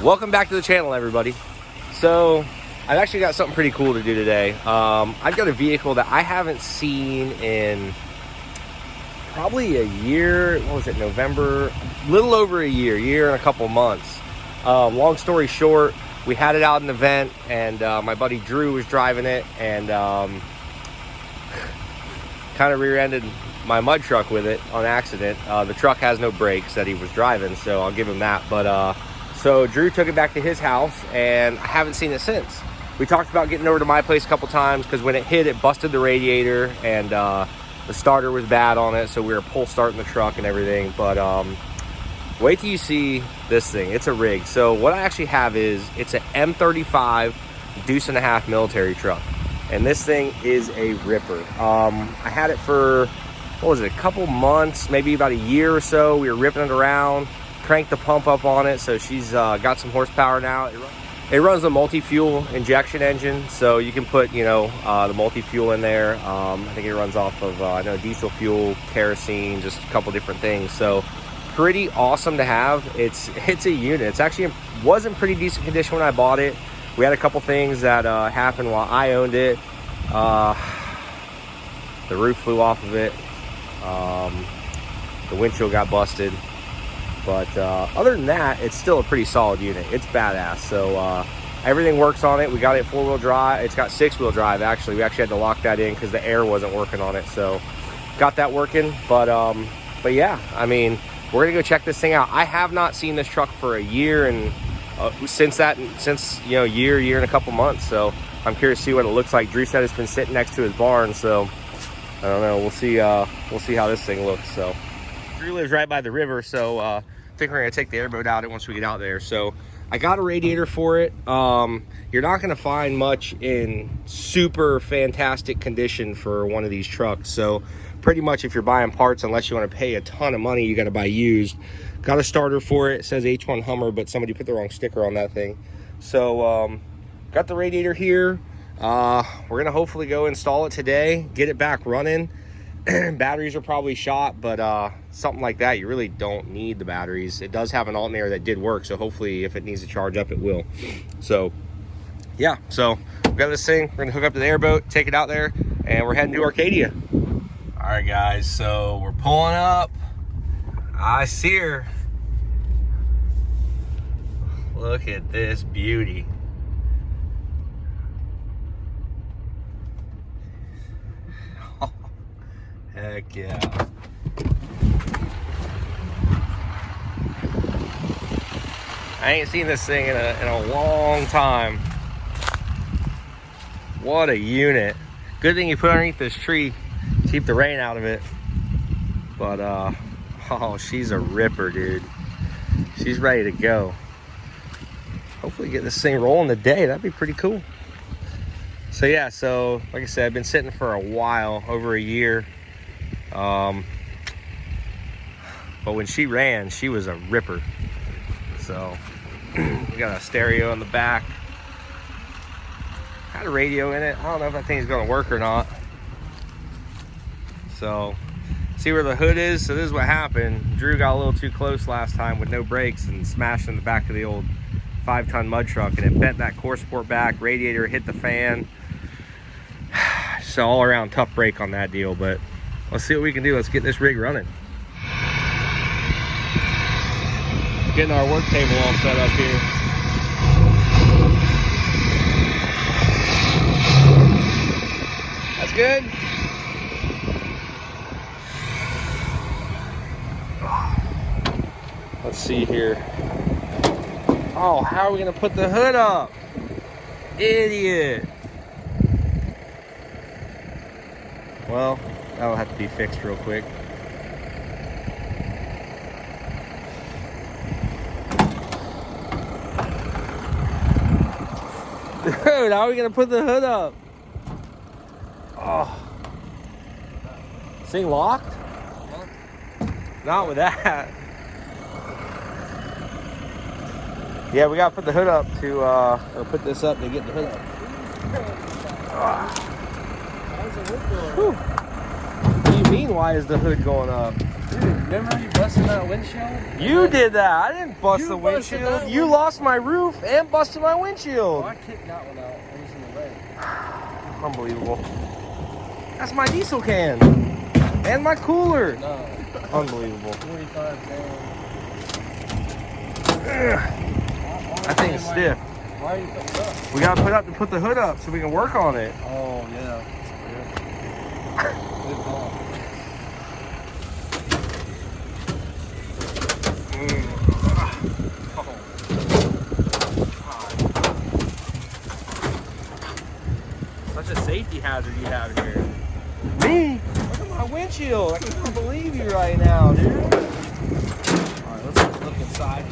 Welcome back to the channel, everybody. So I've actually got something pretty cool to do today. I've got a vehicle that I haven't seen in probably a year. What was it, November? A little over a year and a couple months. Long story short, we had it out in an event, and my buddy Drew was driving it, and kind of rear-ended my mud truck with it on accident. The truck has no brakes that he was driving, so I'll give him that. But so Drew took it back to his house, and I haven't seen it since. We talked about getting over to my place a couple times, because when it hit, it busted the radiator, and the starter was bad on it, so we were pull starting the truck and everything. But wait till you see this thing. It's a rig. So what I actually have is, it's an M35 deuce and a half military truck, and this thing is a ripper. I had it for, what was it, a couple months, maybe about a year or so. We were ripping it around, cranked the pump up on it, so she's got some horsepower now. It runs a multi-fuel injection engine, so you can put, the multi-fuel in there. I think it runs off of, I know, diesel fuel, kerosene, just a couple different things. So pretty awesome to have. It's a unit. It's actually was in pretty decent condition when I bought it. We had a couple things that happened while I owned it. The roof flew off of it. The windshield got busted. But other than that, it's still a pretty solid unit. It's badass. So everything works on it. We got it 4-wheel drive. It's got 6-wheel drive, actually. We actually had to lock that in because the air wasn't working on it. So got that working. But yeah, I mean, we're going to go check this thing out. I have not seen this truck for a year, and since year and a couple months. So I'm curious to see what it looks like. Drew said it's been sitting next to his barn. So I don't know. We'll see how this thing looks. So Drew lives right by the river. So I think we're gonna take the airboat out once we get out there. So I got a radiator for it. You're not gonna find much in super fantastic condition for one of these trucks. So pretty much if you're buying parts, unless you want to pay a ton of money, you got to buy used. Got a starter for it. It says H1 Hummer, but somebody put the wrong sticker on that thing. So got the radiator here. We're gonna hopefully go install it today, get it back running. Batteries are probably shot, but something like that, you really don't need the batteries. It does have an alternator that did work, so hopefully if it needs to charge up, it will. So yeah, so we got this thing. We're gonna hook up to the airboat, take it out there, and we're heading to Arcadia. All right, guys, so we're pulling up. I see her. Look at this beauty. Heck yeah. I ain't seen this thing in a long time. What a unit. Good thing you put underneath this tree, keep the rain out of it. But oh, she's a ripper, dude. She's ready to go. Hopefully get this thing rolling today. That'd be pretty cool. So yeah, so like I said, I've been sitting for a while, over a year. But when she ran, she was a ripper. So we got a stereo in the back, had a radio in it. I don't know if that thing's gonna work or not. So see where the hood is. So this is what happened. Drew got a little too close last time with no brakes and smashed in the back of the old 5-ton mud truck, and it bent that core support back. Radiator hit the fan. So all around tough break on that deal, but let's see what we can do. Let's get this rig running. Getting our work table all set up here. That's good. Let's see here. Oh, how are we gonna put the hood up? Idiot. Well, that'll have to be fixed real quick. Dude, how are we gonna put the hood up? Oh. This thing locked? Not with that. Yeah, we gotta put the hood up to, or put this up to get the hood up. How's the hood going? What do you mean, why is the hood going up? Dude, remember you busted that windshield? You did that. I didn't bust the busted windshield. that You one. lost my roof and busted my Oh, windshield. I kicked that one out. It was in the way. Unbelievable. That's my diesel can. And my cooler. No. Unbelievable. 45 down. That thing is stiff. Why are you putting it up? We gotta put the hood up so we can work on it. Oh, yeah. Good call. Such a safety hazard you have here. Me? Look at my windshield. I can't believe you right now, dude. Alright, let's look inside.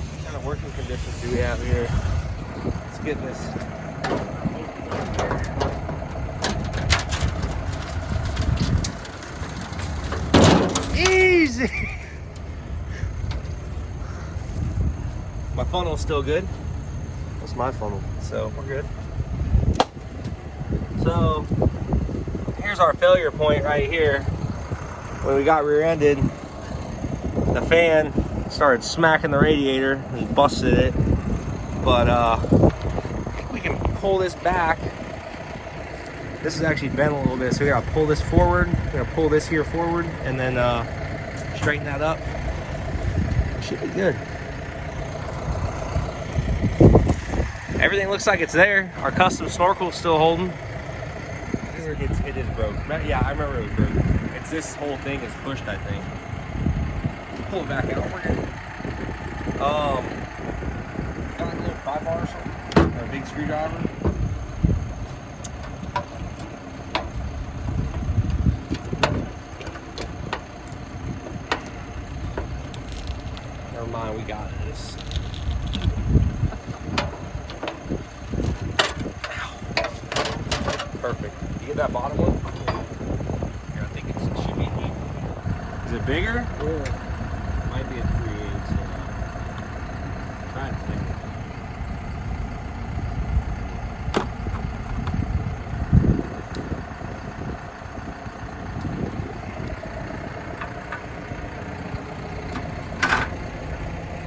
What kind of working conditions do we have here? Let's get this. Easy! My funnel's still good. That's my funnel, so we're good. So here's our failure point right here. When we got rear-ended, the fan started smacking the radiator and busted it. But we can pull this back. This is actually bent a little bit, so we gotta pull this forward. We're gonna pull this here forward and then straighten that up. Should be good. Everything looks like it's there. Our custom snorkel is still holding. It is broke. Yeah, I remember it was broke. It's this whole thing is pushed, I think. Pull it back out. We're good. Got like a little pry bar or something, or a big screwdriver. Never mind, we got this. Perfect. You get that bottom one? Yeah, I think it should be neat. Is it bigger? Yeah. Might be a 3/8. So try and think.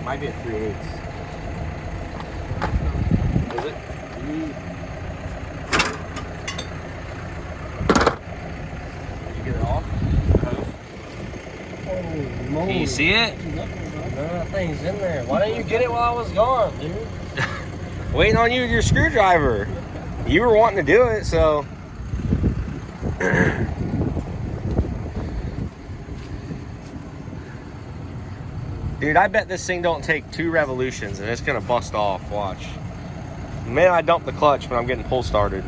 Might be a 3/8. Is it? Get it off? Can you see it? No, that thing's in there. Why didn't you get it while I was gone, dude? Waiting on you with your screwdriver. You were wanting to do it, so. Dude, I bet this thing don't take 2 revolutions and it's gonna bust off. Watch. Man, I dumped the clutch when I'm getting pull started.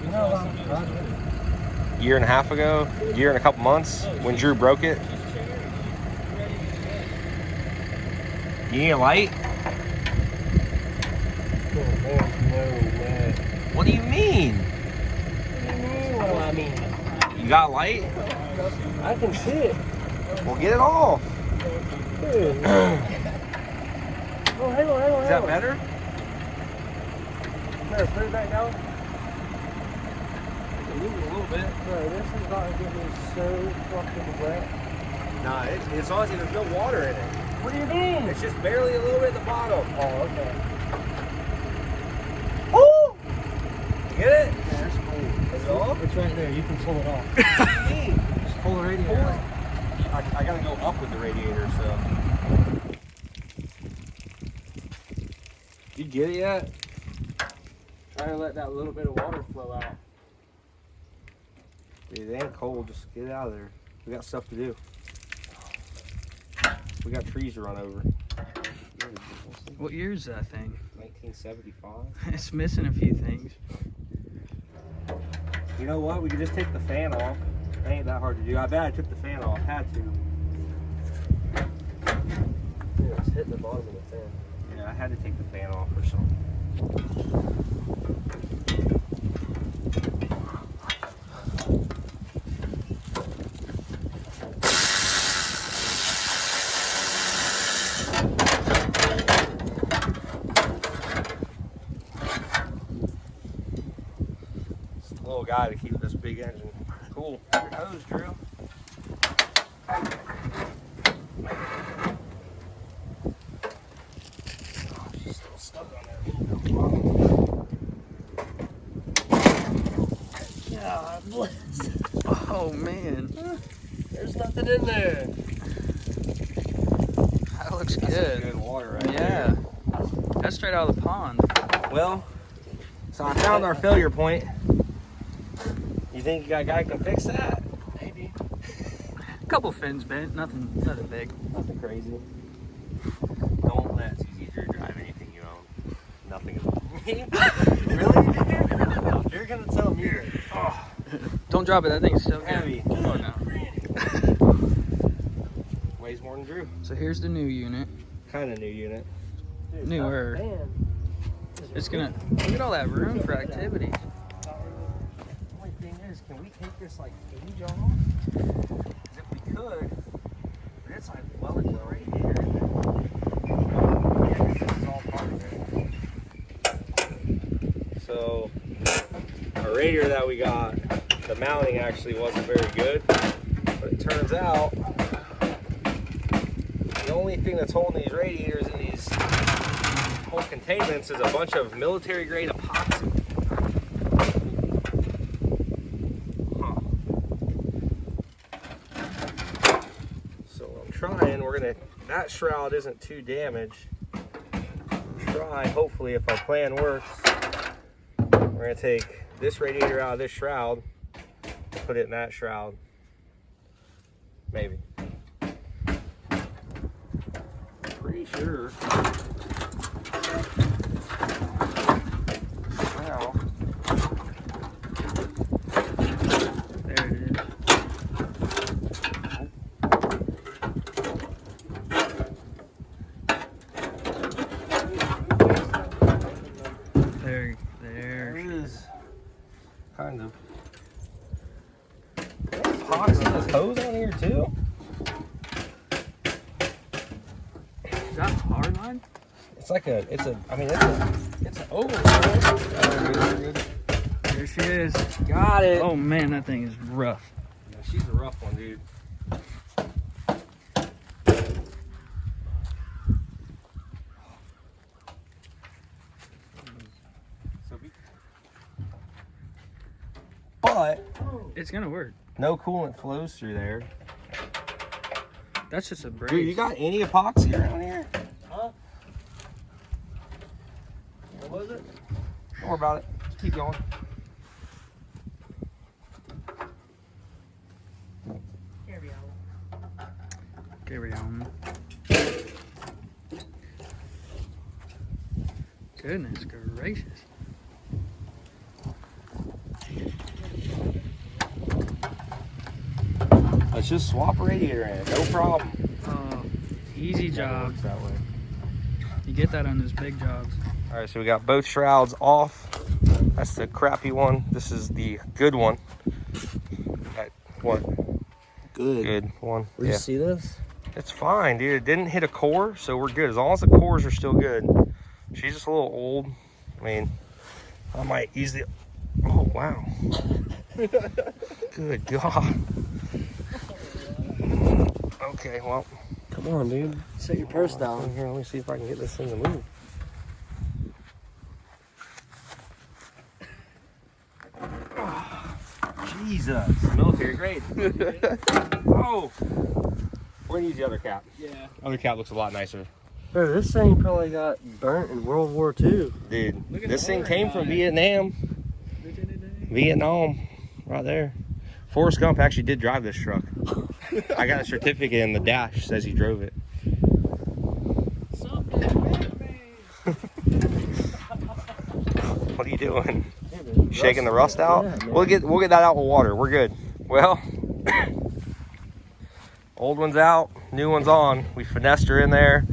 You know, Year and a half ago, year and a couple months, when Drew broke it. You need a light? no way. What do you mean? What do I mean? You got a light? I can see it. Well, get it off. Dude. Oh, hang on. Is that better? Better put it back down. A little bit. Bro, this is about to get me so fucking wet. Nah, it's honestly, there's no water in it. What do you mean? It's just barely a little bit at the bottom. Oh, okay. Woo! You get it? Yeah, that's cool. Is it off? It's right there. You can pull it off. Just pull the radiator out. I gotta go up with the radiator, so. You get it yet? Try to let that little bit of water flow out. Dude, it ain't cold. Just get it out of there. We got stuff to do. We got trees to run over. What year is that thing? 1975. It's missing a few things. You know what? We could just take the fan off. It ain't that hard to do. I bet I took the fan off. Had to. Yeah, it's hitting the bottom of the fan. Yeah, I had to take the fan off or something. It's a little guy to keep this big engine close, Drew. Oh, she's still stuck on there. God bless. Oh man, There's nothing in there. that looks That's good. good water right Yeah, that's straight out of the pond. there. Well, so I found our failure point. You think a guy can fix that? Maybe. A couple fins bent, nothing big. Nothing crazy. Don't let Susie Drew drive anything you own. Nothing at all. Really? You're gonna tell me that. Oh, Don't drop it. That thing's so heavy. good. Oh no. Weighs more than Drew. So here's the new unit. Kind of new unit. Dude, Newer. man. It's gonna look at all that room for activities. The only thing is, can we take this like cage off? Because if we could, it's like well into the radiator. Yeah, 'cause this is all part of it. So, our radiator that we got, the mounting actually wasn't very good, but it turns out the only thing that's holding these radiators in these whole containments is a bunch of military grade epoxy. Huh. So I'm trying, that shroud isn't too damaged. Try, hopefully if our plan works, we're gonna take this radiator out of this shroud, put it in that shroud. Maybe. Pretty sure. Well, There it is. There. there is kind of. Epoxy this hose on here too? Is that hard line? It's like it's an oval. There she is. Got it. Oh man, that thing is rough. Yeah, she's a rough one, dude. But It's gonna work. no coolant flows through there. That's just a brace. Dude, you got any epoxy around here? Huh? What was it? Don't worry about it. Just keep going. Carry on. Goodness gracious. Let's just swap a radiator in. No problem. Easy Never job. works that way. You get that on those big jobs. All right, so we got both shrouds off. That's the crappy one. This is the good one. That what? Good one. Did you see this? It's fine, dude. It didn't hit a core, so we're good. As long as the cores are still good. She's just a little old. I mean, I might use the. Oh wow. Good God. Okay, well. Come on, dude. Set your purse down. Here, let me see if I can get this thing to move. Oh, Jesus. Military grade. Oh. We're gonna use the other cap. Yeah. Other cap looks a lot nicer. Bro, this thing probably got burnt in World War II. Dude, Look at this the thing water came on from it. Vietnam. Vietnam. Right there. Forrest Gump actually did drive this truck. I got a certificate in the dash says he drove it. What are you doing? Shaking the rust out? Yeah, man. We'll get that out with water. We're good. Well, old one's out, new one's on. We finessed her in there.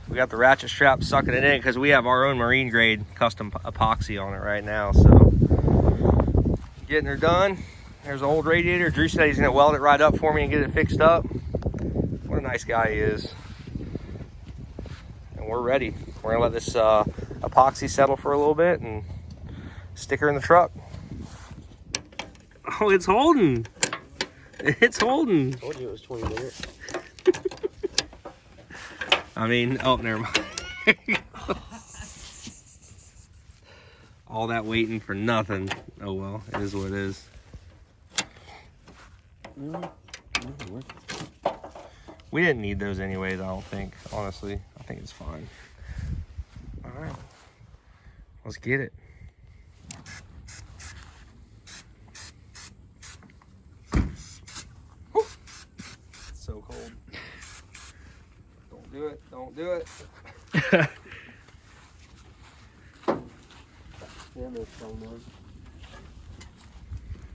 We got the ratchet strap sucking it in because we have our own marine grade custom epoxy on it right now. So getting her done. There's an old radiator. Drew said he's gonna weld it right up for me and get it fixed up. What a nice guy he is. And we're ready. We're gonna let this epoxy settle for a little bit and stick her in the truck. Oh, it's holding. It's holding. I told you it was 20 minutes. I mean, oh, never mind. All that waiting for nothing. Oh well, it is what it is. We didn't need those anyways, I don't think. Honestly, I think it's fine. All right, let's get it. Whew. It's so cold. Don't do it. Don't do it. Yeah, no strong one.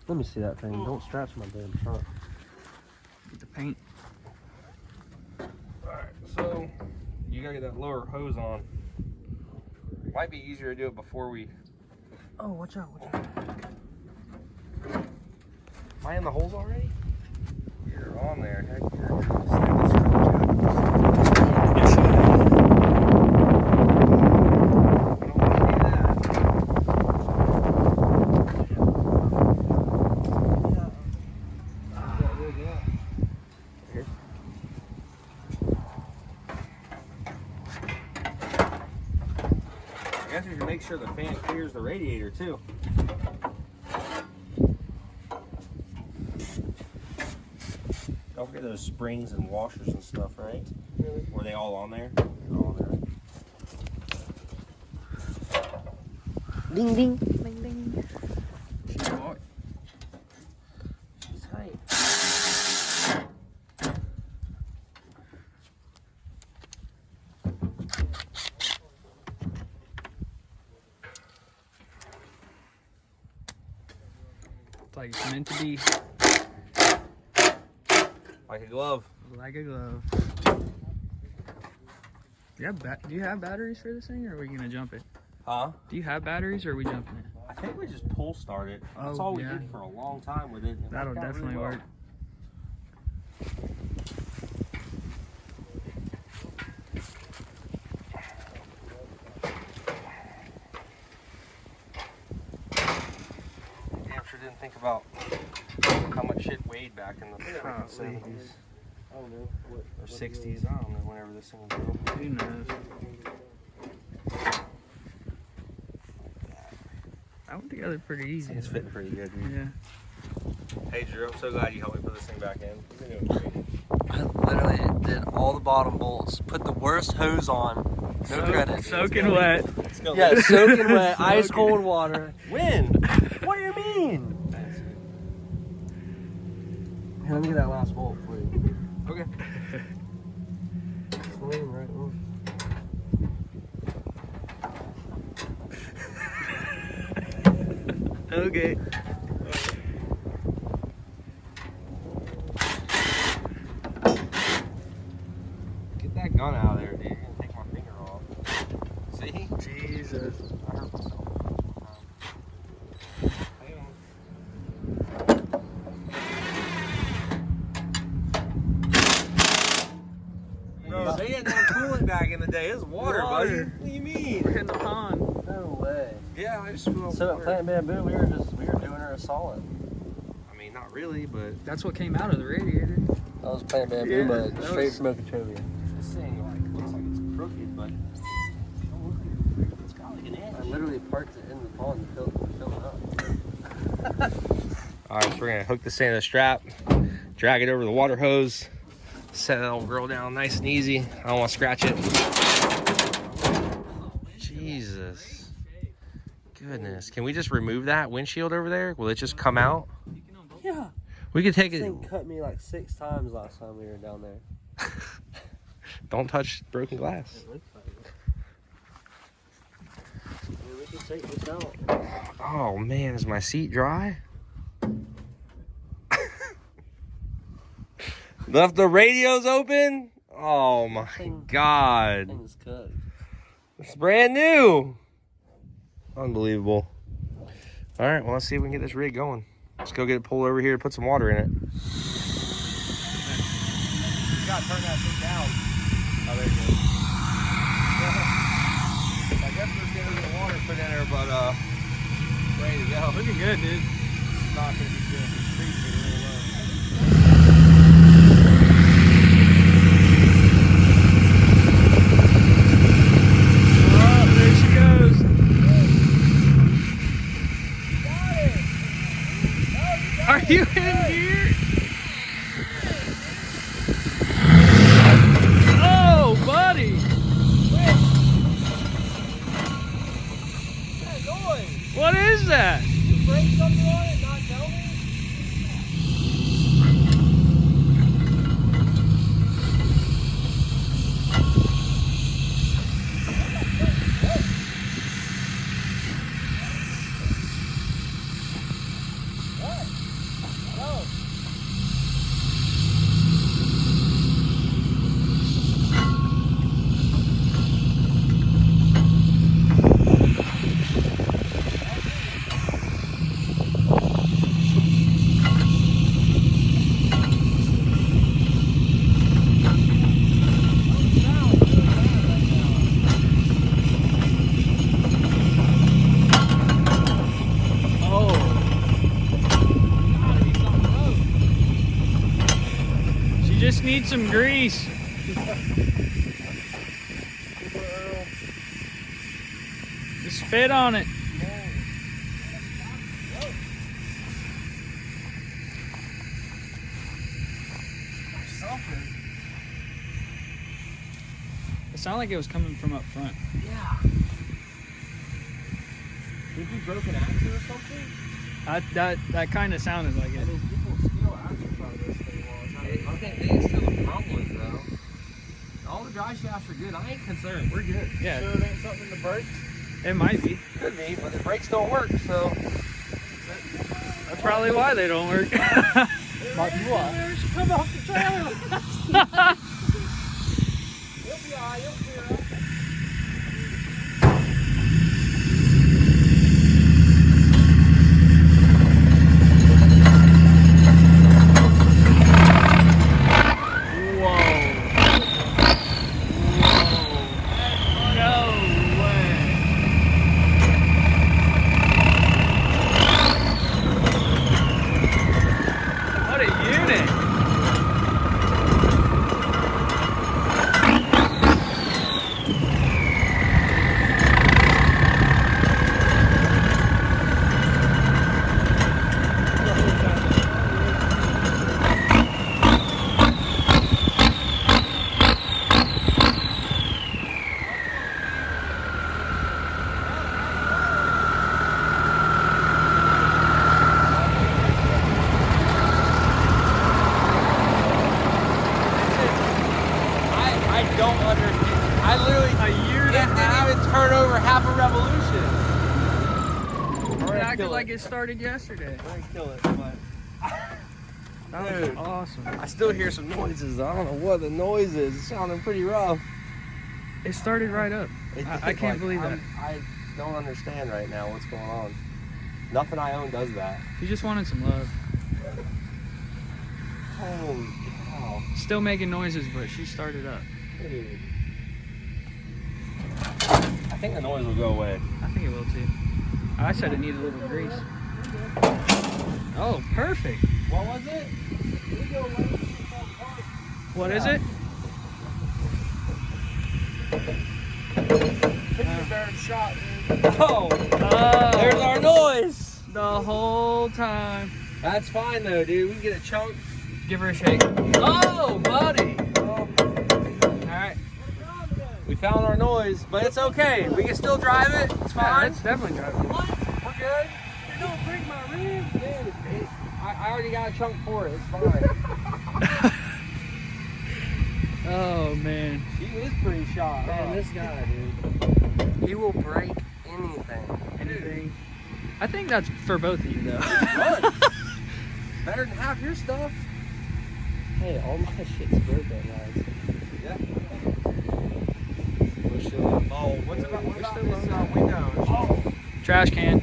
Let me see that thing. Don't scratch my damn trunk. Get the paint. Alright, so you gotta get that lower hose on. Might be easier to do it before we. Oh, watch out, watch out. Am I in the holes already? You're on there. Heck, I guess we should make sure the fan clears the radiator too. Don't forget those springs and washers and stuff, right? Really? Were they all on there? They're all on there. Ding, ding. Ding ding. She's tight. She's tight. It's like it's meant to be. Like a glove. Like a glove. Do you have batteries for this thing, or are we gonna jump it? Huh? Do you have batteries, or are we jumping it? I think we just pull start it. That's Oh, all we yeah. did for a long time with it. It That'll worked out definitely really well. work. Damn sure didn't think about how much shit weighed back in the 70s I don't know. or 60s. I don't know whenever this thing was built. Who knows? That went together pretty easy. It's fitting pretty good, dude. Yeah. Hey Drew, I'm so glad you helped me put this thing back in. You've been doing great. I literally did all the bottom bolts. Put the worst hose on. No credit. Soaking wet. It's gonna Yeah, leak. soaking wet, ice cold water. When? What do you mean? Here, let me get that last bolt for you. Okay. Swing right on. Okay. Get that gun out of there, dude. You're gonna take my finger off. See? Jesus. I hurt myself. Hang on. Bro, they didn't have coolant back in the day. It was water, buddy. Water. What do you mean? We're in the pond. No way. Yeah, I just flew So at water. Plant Bamboo, we were doing her a solid. I mean, not really, but That's what came out of the radiator. That was Plant Bamboo Yeah, mud, that straight was- from Okeechobee. this thing looks like it's crooked, but it's got like an I inch. literally parked it in the pond to fill it up. All right, so we're gonna hook this in a strap, drag it over the water hose, set that old girl down nice and easy. I don't want to scratch it. Jesus. Goodness. Can we just remove that windshield over there? Will it just come out? Yeah. We could take This it. thing cut me like 6 times last time we were down there. Don't touch broken glass. It looks like it. I mean, we can take this out. Oh man, is my seat dry? Left the radios open? Oh my God. Thing's cooked. It's brand new. Unbelievable. All right, well, let's see if we can get this rig going. Let's go get it pulled over here, put some water in it. You gotta turn that thing down. Oh, there you go. I guess there's gonna be water put in there, but ready to go. Looking good, dude. It's not gonna be good. It's freezing really low. you in gear? Oh, buddy! What is that? You break something on it, not tell me? Just need some grease. Just spit on it. It sounded like it was coming from up front. Yeah. Did you broken axle or something? That kind of sounded like it. I mean, people steal axles out of this thing all the time. I think they still the problems though. All the dry shafts are good. I ain't concerned. We're good. Yeah. Sure it ain't something in the brakes? It might be. Could be, but the brakes don't work, so. That's probably why they don't work. Might be why. Come off the trailer. You'll be alright. You'll clear up. I literally, a year and a didn't half. even turn over half a revolution. It acted like it started yesterday. We're gonna kill it, but That was awesome. I still hear some noises. I don't know what the noise is. It's sounding pretty rough. It started right up. I can't believe that. I don't understand right now what's going on. Nothing I own does that. He just wanted some love. Holy cow. Still making noises, but she started up. Dude. I think the noise will go away. I think it will too. I said it needed a little grease. Oh, perfect. What was it? What is it? Shot, dude. Oh, there's our noise. The whole time. That's fine though, dude. We can get a chunk. Give her a shake. Oh, buddy. Oh. All right. We found our noise, but it's okay. We can still drive it. It's fine. Yeah, it's definitely driving. What? We're good. Don't break my rib, dude. I already got a chunk for it. It's fine. Oh man. He is pretty shot. Man, this guy, dude. He will break anything. Anything. I think that's for both of you though. Run. Better than half your stuff. Hey, all my shit's broken, guys. Yeah. We're still. Oh, what about this window? Oh. Trash can.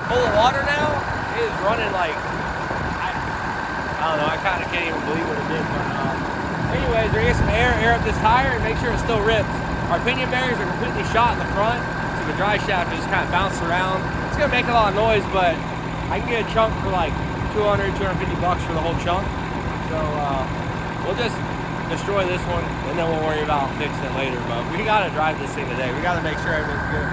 Full of water now. It is running like I don't know. I kind of can't even believe what it did. But anyways, we're gonna get some air up this tire and make sure it still rips. Our pinion bearings are completely shot in the front, so the dry shaft just kind of bounced around. It's gonna make a lot of noise, but I can get a chunk for like 200, 250 bucks for the whole chunk. So we'll just destroy this one, and then we'll worry about fixing it later. But we gotta drive this thing today. We gotta make sure everything's good.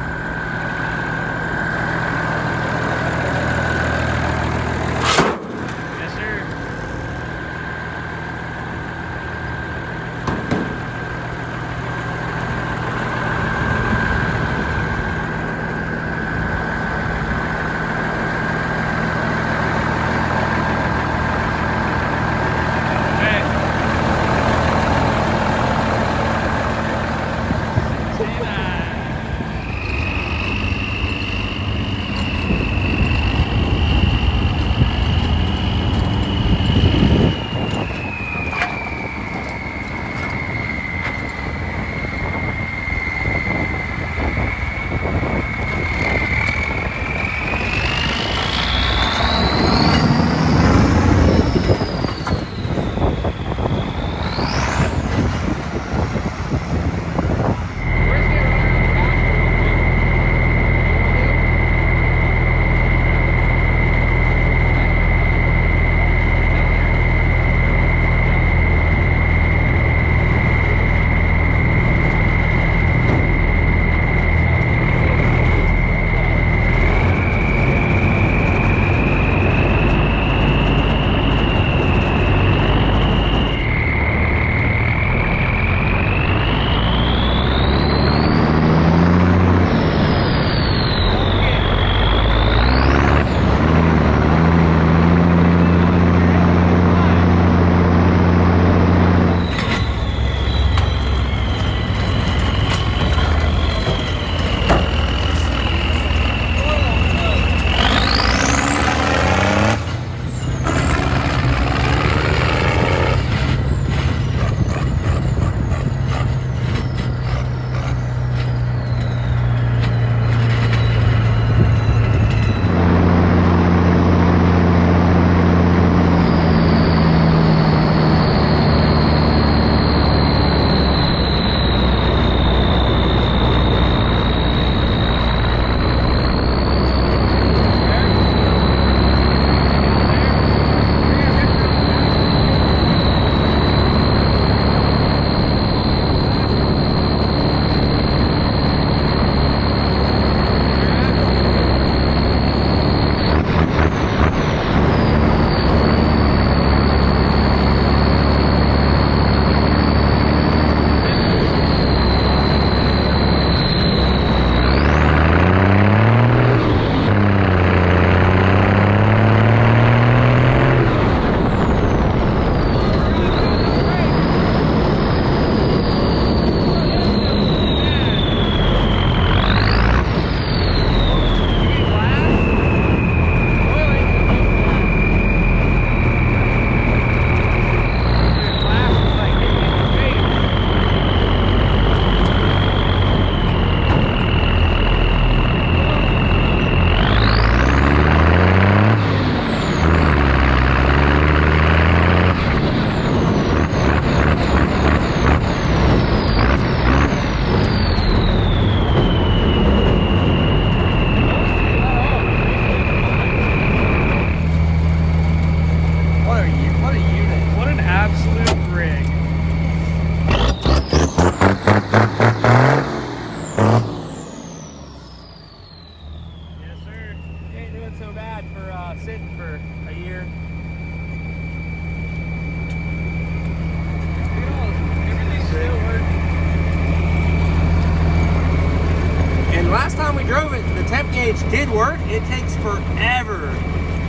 gauge did work. It takes forever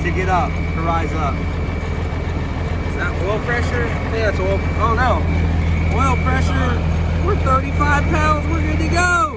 to get up, to rise up. Is that oil pressure? I think that's oil. Oh no. Oil pressure. We're 35 pounds. We're good to go.